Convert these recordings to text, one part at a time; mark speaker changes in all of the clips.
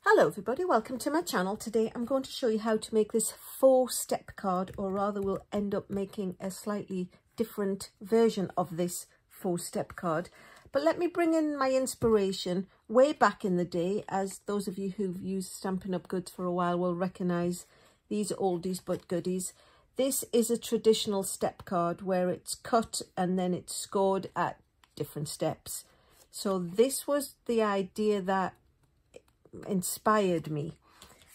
Speaker 1: Hello everybody, welcome to my channel. Today I'm going to show you how to make this faux step card, or rather we'll end up making a slightly different version of this faux step card. But let me bring in my inspiration way back in the day, as those of you who've used Stampin' Up! Goods for a while will recognise these oldies but goodies. This is a traditional step card where it's cut and then it's scored at different steps. So this was the idea that inspired me,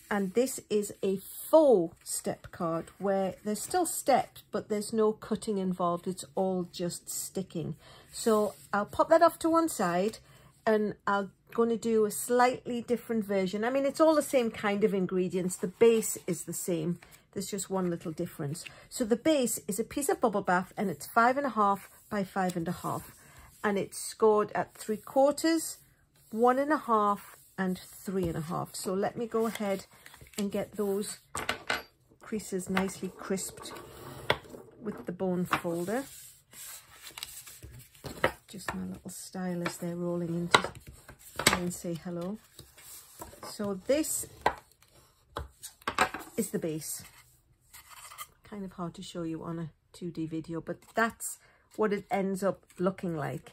Speaker 1: and this is a faux step card where there's still steps but there's no cutting involved, it's all just sticking. So I'll pop that off to one side and I'm going to do a slightly different version. I mean, it's all the same kind of ingredients, the base is the same, there's just one little difference. So the base is a piece of bubble bath and it's 5.5 by 5.5 and it's scored at 3/4, 1.5 and 3.5. So let me go ahead and get those creases nicely crisped with the bone folder. Just my little stylus there rolling in to try and say hello. So this is the base. Kind of hard to show you on a 2D video, but that's what it ends up looking like.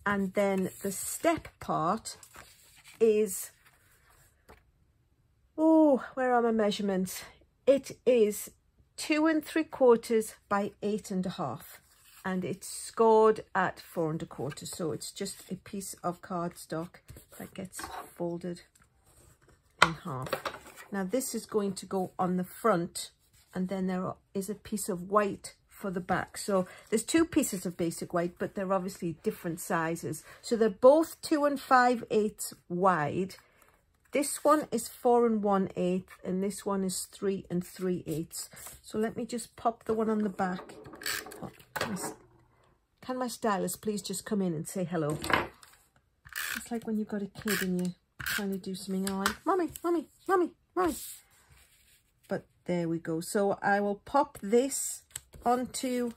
Speaker 1: And then the step part is, oh, where are my measurements? It is 2 3/4 by 8.5 and it's scored at 4 1/4. So it's just a piece of cardstock that gets folded in half. Now this is going to go on the front, and then there is a piece of white for the back. So there's two pieces of basic white, but they're obviously different sizes. So they're both 2 5/8 wide. This one is 4 1/8 and this one is 3 3/8. So let me just pop the one on the back. Oh, can my stylist please just come in and say hello? It's like when you've got a kid and you're trying to do something, you're like, mommy, mommy, mommy, mommy. But there we go. So I will pop this onto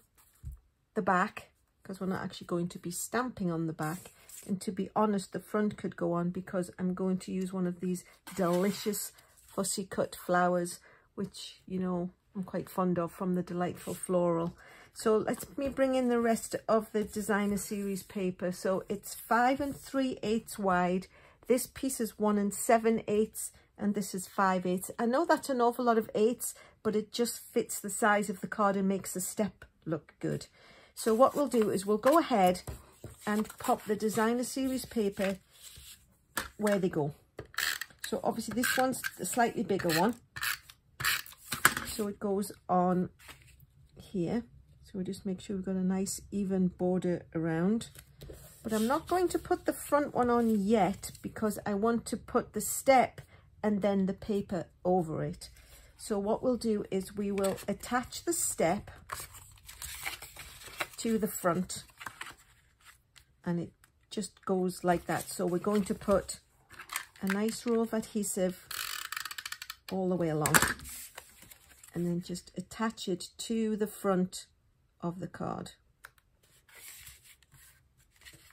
Speaker 1: the back, because we're not actually going to be stamping on the back, and to be honest the front could go on because I'm going to use one of these delicious fussy cut flowers, which you know I'm quite fond of, from the Delightful Floral. So let me bring in the rest of the designer series paper. So it's 5 3/8 wide, this piece is 1 7/8 and this is 5/8. I know that's an awful lot of 8s, but it just fits the size of the card and makes the step look good. So what we'll do is we'll go ahead and pop the designer series paper where they go. So obviously this one's the slightly bigger one, so it goes on here. So we just make sure we've got a nice even border around. But I'm not going to put the front one on yet because I want to put the step and then the paper over it. So what we'll do is we will attach the step to the front and it just goes like that. So we're going to put a nice roll of adhesive all the way along and then just attach it to the front of the card.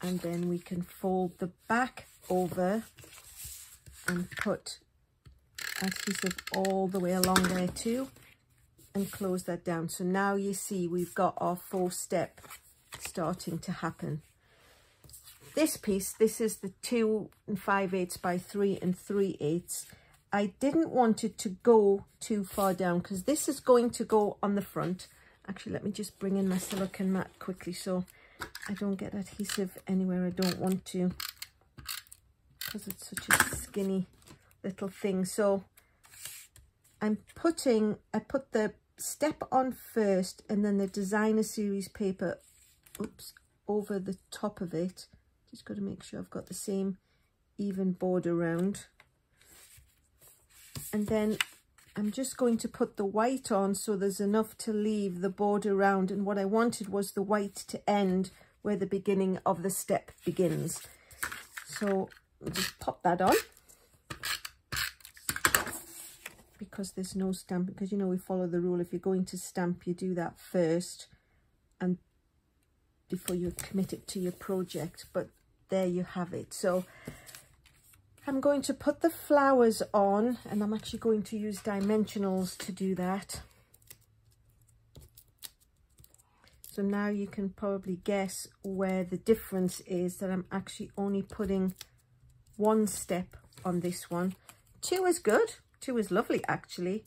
Speaker 1: And then we can fold the back over and put adhesive all the way along there too and close that down. So now you see we've got our faux step starting to happen. This piece, this is the 2 5/8 by 3 3/8. I didn't want it to go too far down because this is going to go on the front. Actually, let me just bring in my silicone mat quickly so I don't get adhesive anywhere I don't want to, because it's such a skinny little thing. So I put the step on first and then the designer series paper, oops, over the top of it. Just got to make sure I've got the same even border around. And then I'm just going to put the white on so there's enough to leave the border around. And what I wanted was the white to end where the beginning of the step begins. So we'll just pop that on, because there's no stamp, because you know we follow the rule, if you're going to stamp you do that first and before you commit it to your project. But there you have it. So I'm going to put the flowers on, and I'm actually going to use dimensionals to do that. So now you can probably guess where the difference is, that I'm actually only putting one step on this one. 2 is good. 2 is lovely, actually.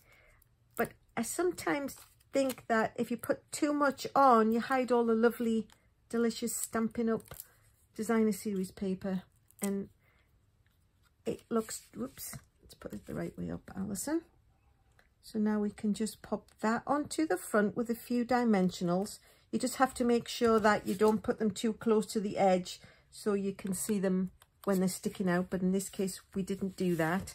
Speaker 1: But I sometimes think that if you put too much on, you hide all the lovely, delicious Stampin' Up! Designer Series paper. And it looks, whoops, let's put it the right way up, Alyson. So now we can just pop that onto the front with a few dimensionals. You just have to make sure that you don't put them too close to the edge so you can see them when they're sticking out. But in this case, we didn't do that.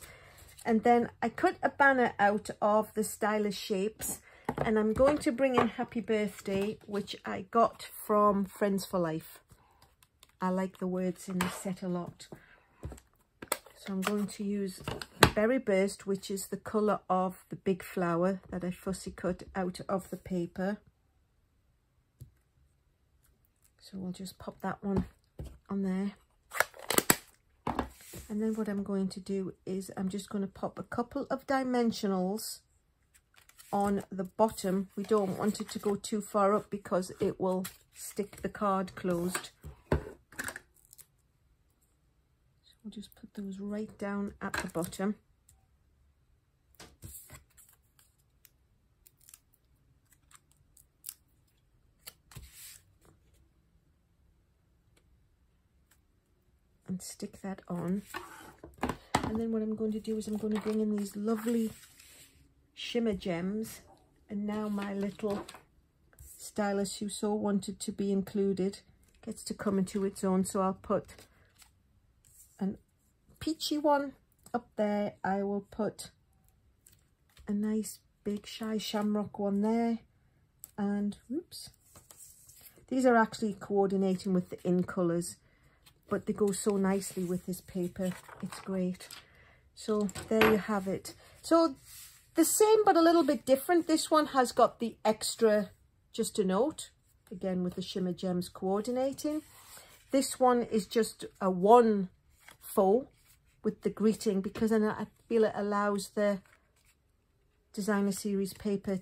Speaker 1: And then I cut a banner out of the Stylish Shapes, and I'm going to bring in Happy Birthday, which I got from Friends for Life. I like the words in this set a lot. So I'm going to use Berry Burst, which is the colour of the big flower that I fussy cut out of the paper. So we'll just pop that one on there. And then what I'm going to do is I'm just going to pop a couple of dimensionals on the bottom. We don't want it to go too far up because it will stick the card closed. So we'll just put those right down at the bottom. And stick that on. And then what I'm going to do is I'm going to bring in these lovely shimmer gems. And now my little stylus who so wanted to be included gets to come into its own. So I'll put an peachy one up there. I will put a nice big Shy Shamrock one there. And whoops, these are actually coordinating with the in colours, but they go so nicely with this paper. It's great. So there you have it. So the same but a little bit different. This one has got the extra just a note, again with the shimmer gems coordinating. This one is just a one faux with the greeting, because I feel it allows the Designer Series paper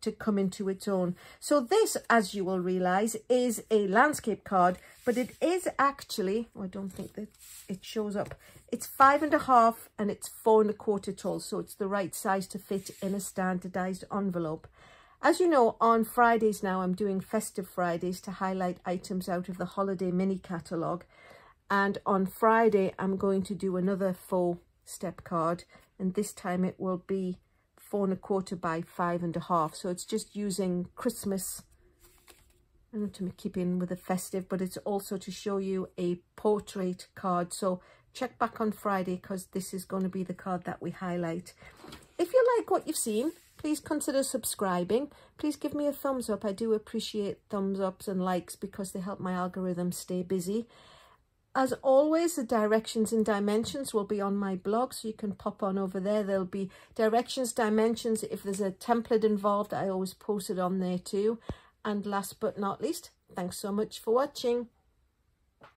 Speaker 1: to come into its own. So this, as you will realise, is a landscape card, but it is actually, I don't think that it shows up, it's 5.5 and it's 4.25 tall, so it's the right size to fit in a standardised envelope. As you know, on Fridays now I'm doing Festive Fridays to highlight items out of the holiday mini catalogue, and on Friday I'm going to do another faux step card, and this time it will be 4.25 by 5.5. So it's just using Christmas, I don't know, to keep in with the festive, but it's also to show you a portrait card. So check back on Friday, because this is going to be the card that we highlight. If you like what you've seen, please consider subscribing. Please give me a thumbs up. I do appreciate thumbs ups and likes because they help my algorithm stay busy. As always, the directions and dimensions will be on my blog, so you can pop on over there. There'll be directions, dimensions. If there's a template involved, I always post it on there too. And last but not least, thanks so much for watching.